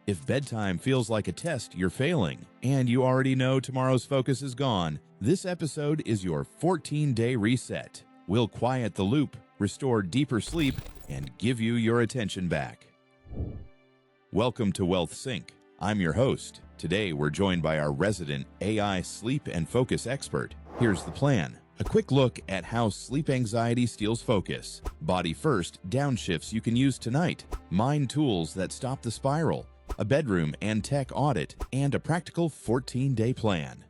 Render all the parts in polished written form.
If bedtime feels like a test you're failing, and you already know tomorrow's focus is gone, this episode is your 14-day reset. We'll quiet the loop, restore deeper sleep, and give you your attention back. Welcome to Wealth Sync. I'm your host. Today we're joined by our resident AI sleep and focus expert. Here's the plan. A quick look at how sleep anxiety steals focus. Body first, downshifts you can use tonight. Mind tools that stop the spiral. A bedroom and tech audit, and a practical 14-day plan.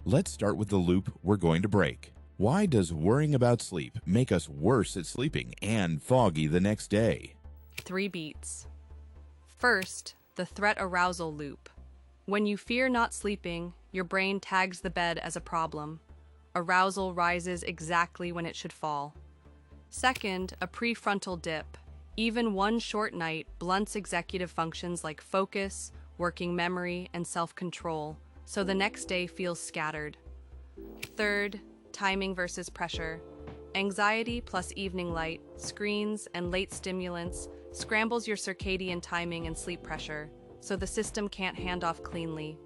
Let's start with the loop we're going to break. Why does worrying about sleep make us worse at sleeping and foggy the next day? 3 beats. First, the threat-arousal loop. When you fear not sleeping, your brain tags the bed as a problem. Arousal rises exactly when it should fall. Second, a prefrontal dip. Even one short night blunts executive functions like focus, working memory, and self-control, so the next day feels scattered. Third, timing versus pressure. Anxiety plus evening light, screens, and late stimulants scrambles your circadian timing and sleep pressure, so the system can't hand off cleanly.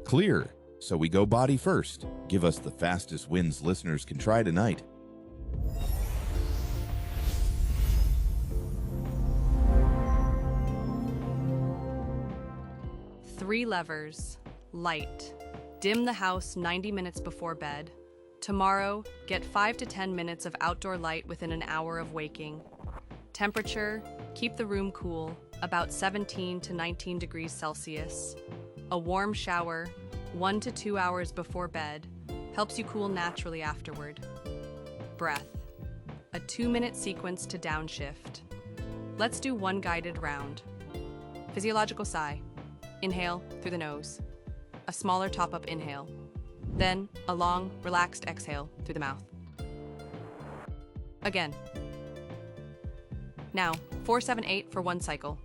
Clear. So we go body first. Give us the fastest wins listeners can try tonight. Three levers. Light. Dim the house 90 minutes before bed. Tomorrow, get 5 to 10 minutes of outdoor light within an hour of waking. Temperature, keep the room cool, about 17 to 19 degrees Celsius. A warm shower, 1 to 2 hours before bed, helps you cool naturally afterward. Breath. A 2-minute sequence to downshift. Let's do one guided round. Physiological sigh. Inhale through the nose. A smaller top-up inhale. Then, a long, relaxed exhale through the mouth. Again. Now, 4-7-8 for one cycle.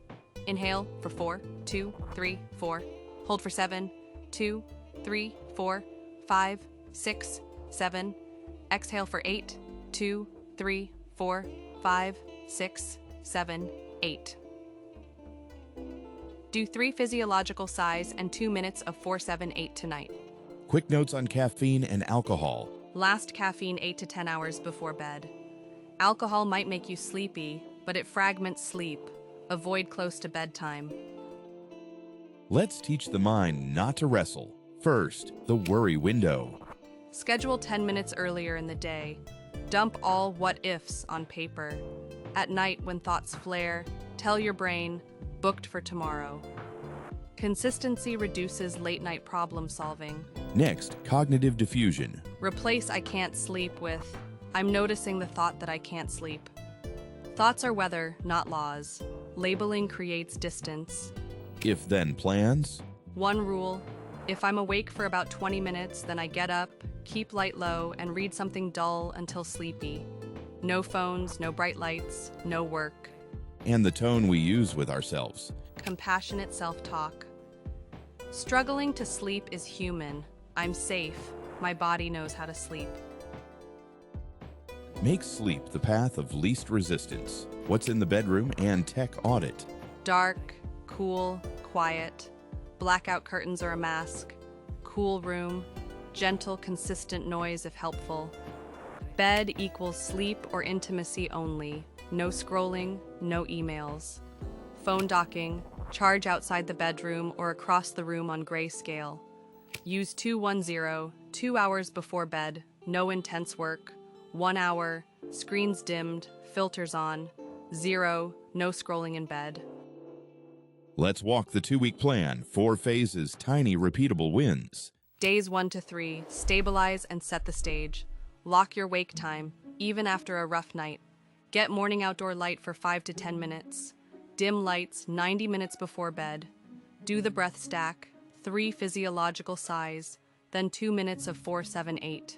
Inhale for 4, 2, 3, 4. Hold for 7, 2, 3, 4, 5, 6, 7. Exhale for 8, 2, 3, 4, 5, 6, 7, 8. Do 3 physiological sighs and 2 minutes of 4-7-8 tonight. Quick notes on caffeine and alcohol. Last caffeine 8 to 10 hours before bed. Alcohol might make you sleepy, but it fragments sleep. Avoid close to bedtime. Let's teach the mind not to wrestle. First, the worry window. Schedule 10 minutes earlier in the day. Dump all what-ifs on paper. At night, when thoughts flare, tell your brain, booked for tomorrow. Consistency reduces late-night problem-solving. Next, cognitive diffusion. Replace I can't sleep with I'm noticing the thought that I can't sleep. Thoughts are weather, not laws. Labeling creates distance. If-then plans. One rule, if I'm awake for about 20 minutes, then I get up, keep light low, and read something dull until sleepy. No phones, no bright lights, no work. And the tone we use with ourselves. Compassionate self-talk. Struggling to sleep is human. I'm safe. My body knows how to sleep. Make sleep the path of least resistance. What's in the bedroom and tech audit. Dark, cool, quiet. Blackout curtains or a mask. Cool room. Gentle, consistent noise if helpful. Bed equals sleep or intimacy only. No scrolling, no emails. Phone docking, charge outside the bedroom or across the room on grayscale. Use 210, 2 hours before bed, no intense work. 1 hour, screens dimmed, filters on. 0, no scrolling in bed. Let's walk the 2-week plan. 4 phases, tiny repeatable wins. Days 1 to 3, stabilize and set the stage. Lock your wake time, even after a rough night. Get morning outdoor light for 5 to 10 minutes. Dim lights 90 minutes before bed. Do the breath stack, 3 physiological sighs, then 2 minutes of 4-7-8.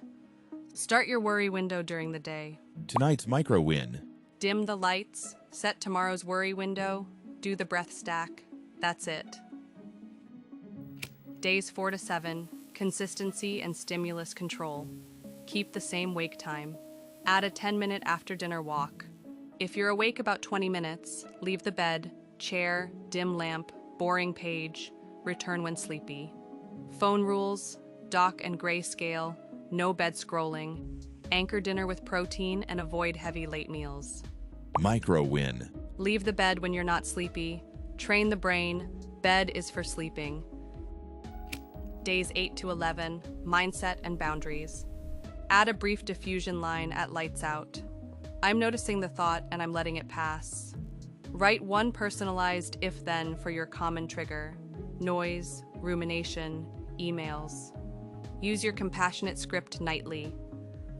Start your worry window during the day. Tonight's micro win. Dim the lights, set tomorrow's worry window, do the breath stack. That's it. Days 4 to 7, consistency and stimulus control. Keep the same wake time. Add a 10-minute after dinner walk. If you're awake about 20 minutes, leave the bed, chair, dim lamp, boring page, return when sleepy. Phone rules, dock and grayscale, no bed scrolling, anchor dinner with protein and avoid heavy late meals. Micro win. Leave the bed when you're not sleepy. Train the brain, bed is for sleeping. Days 8 to 11, mindset and boundaries. Add a brief diffusion line at lights out. I'm noticing the thought and I'm letting it pass. Write one personalized if-then for your common trigger. Noise, rumination, emails. Use your compassionate script nightly.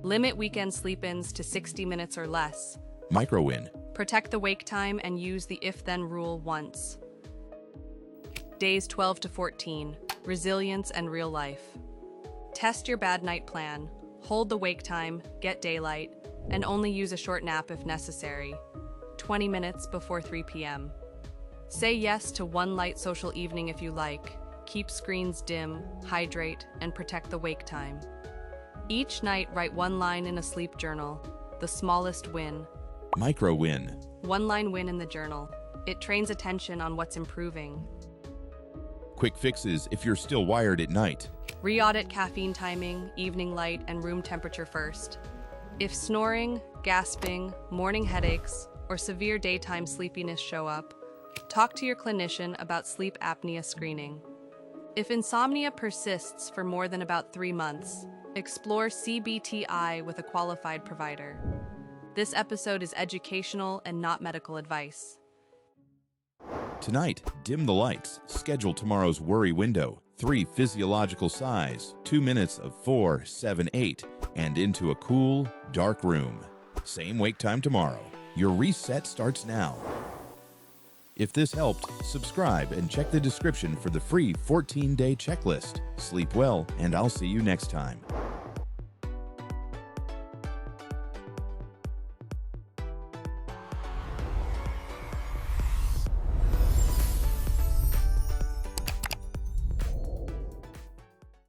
Limit weekend sleep-ins to 60 minutes or less. Micro win. Protect the wake time and use the if-then rule once. Days 12 to 14, resilience and real life. Test your bad night plan. Hold the wake time, get daylight, and only use a short nap if necessary. 20 minutes before 3 p.m. Say yes to one light social evening if you like. Keep screens dim, hydrate, and protect the wake time. Each night, write one line in a sleep journal, the smallest win. Micro win. One line win in the journal. It trains attention on what's improving. Quick fixes if you're still wired at night. Re-audit caffeine timing, evening light, and room temperature first. If snoring, gasping, morning headaches, or severe daytime sleepiness show up, talk to your clinician about sleep apnea screening. If insomnia persists for more than about 3 months, explore CBT-I with a qualified provider. This episode is educational and not medical advice. Tonight, dim the lights. Schedule tomorrow's worry window. 3 physiological sighs, 2 minutes of 4, 7, 8, and into a cool, dark room. Same wake time tomorrow. Your reset starts now. If this helped, subscribe and check the description for the free 14-day checklist. Sleep well, and I'll see you next time.